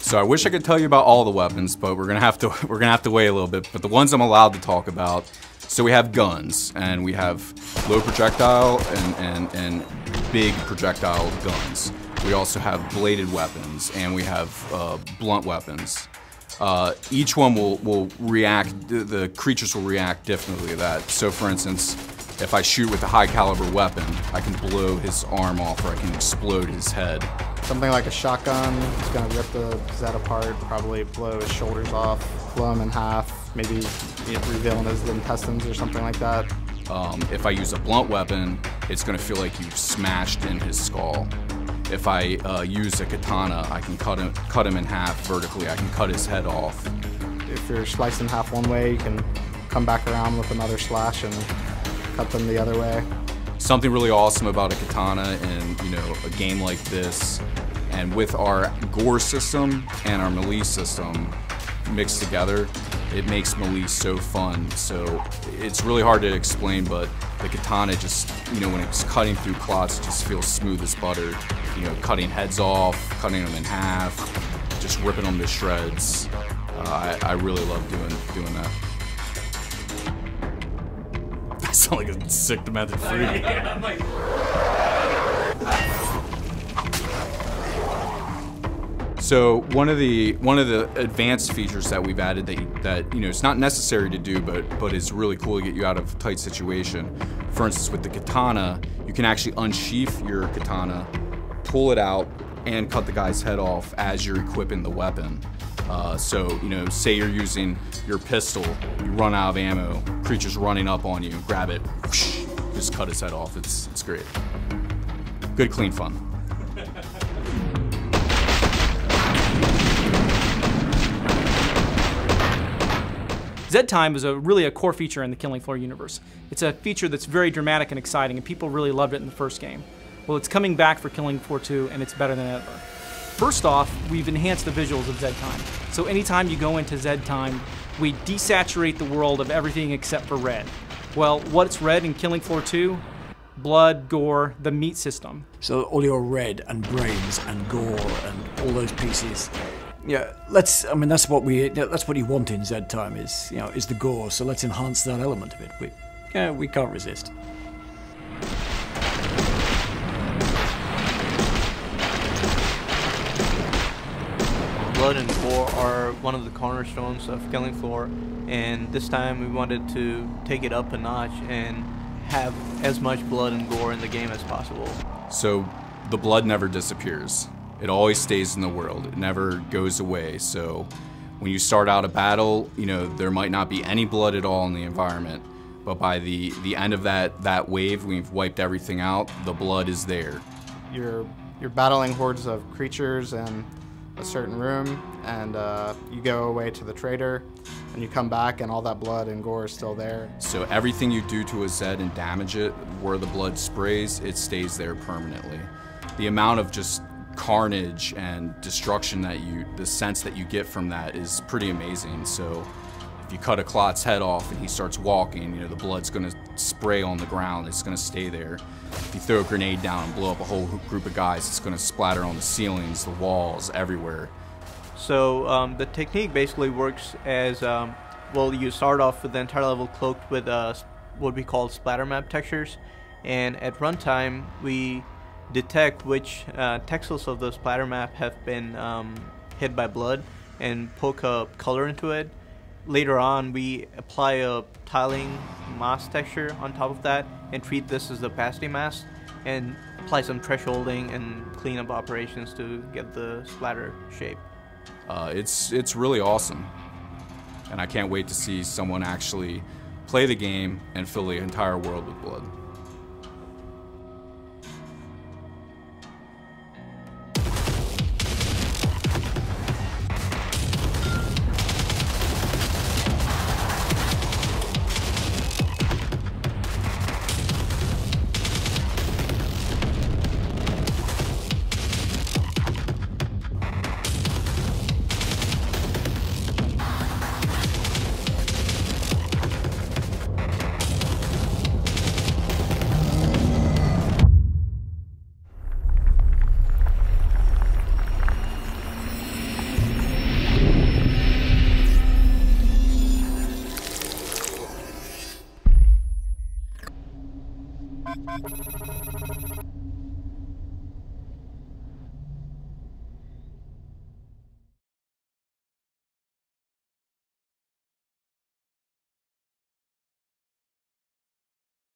So I wish I could tell you about all the weapons, but we're gonna have to wait a little bit. But the ones I'm allowed to talk about. So we have guns, and we have low projectile and big projectile guns. We also have bladed weapons, and we have blunt weapons. Each one will react, the creatures will react differently to that. So for instance, if I shoot with a high caliber weapon, I can blow his arm off, or I can explode his head. Something like a shotgun is gonna rip the Zed apart, probably blow his shoulders off, blow him in half, maybe reveal his intestines or something like that. If I use a blunt weapon, it's gonna feel like you've smashed in his skull. If I use a katana, I can cut him in half vertically. I can cut his head off. If you're sliced in half one way, you can come back around with another slash and cut them the other way. Something really awesome about a katana in a game like this, and with our gore system and our melee system mixed together, it makes melee so fun. So it's really hard to explain, but the katana just, when it's cutting through clots, it just feels smooth as butter. Cutting heads off, cutting them in half, just ripping them to shreds. I really love doing that. I sound like a sick, demented freak. So one of the advanced features that we've added that it's not necessary to do, but is really cool to get you out of a tight situation. For instance, with the katana, you can actually unsheath your katana, pull it out, and cut the guy's head off as you're equipping the weapon. So say you're using your pistol, you run out of ammo, creature's running up on you, grab it, whoosh, just cut his head off. It's great. Good, clean fun. Zed Time is really a core feature in the Killing Floor universe. It's a feature that's very dramatic and exciting, and people really loved it in the first game. Well, it's coming back for Killing Floor 2, and it's better than ever. First off, we've enhanced the visuals of Zed Time. So anytime you go into Zed Time, we desaturate the world of everything except for red. Well, what's red in Killing Floor 2? Blood, gore, the meat system. So all your red and brains and gore and all those pieces. Yeah, that's what you want in Zed Time is the gore. So let's enhance that element of it. We can't resist. Blood and gore are one of the cornerstones of Killing Floor, and this time we wanted to take it up a notch and have as much blood and gore in the game as possible. So the blood never disappears. It always stays in the world. It never goes away. So when you start out a battle, there might not be any blood at all in the environment, but by the end of that wave, we've wiped everything out. The blood is there. You're battling hordes of creatures in a certain room, and you go away to the trader, and you come back, and all that blood and gore is still there. So everything you do to a Zed and damage it, where the blood sprays, it stays there permanently. The amount of just carnage and destruction the sense that you get from that is pretty amazing. So if you cut a Clot's head off and he starts walking, the blood's gonna spray on the ground, it's gonna stay there. If you throw a grenade down and blow up a whole group of guys, it's gonna splatter on the ceilings, the walls, everywhere. So the technique basically works as, you start off with the entire level cloaked with what we call splatter map textures, and at runtime we detect which texels of the splatter map have been hit by blood and poke a color into it. Later on, we apply a tiling mask texture on top of that and treat this as the opacity mask and apply some thresholding and cleanup operations to get the splatter shape. It's really awesome, and I can't wait to see someone actually play the game and fill the entire world with blood.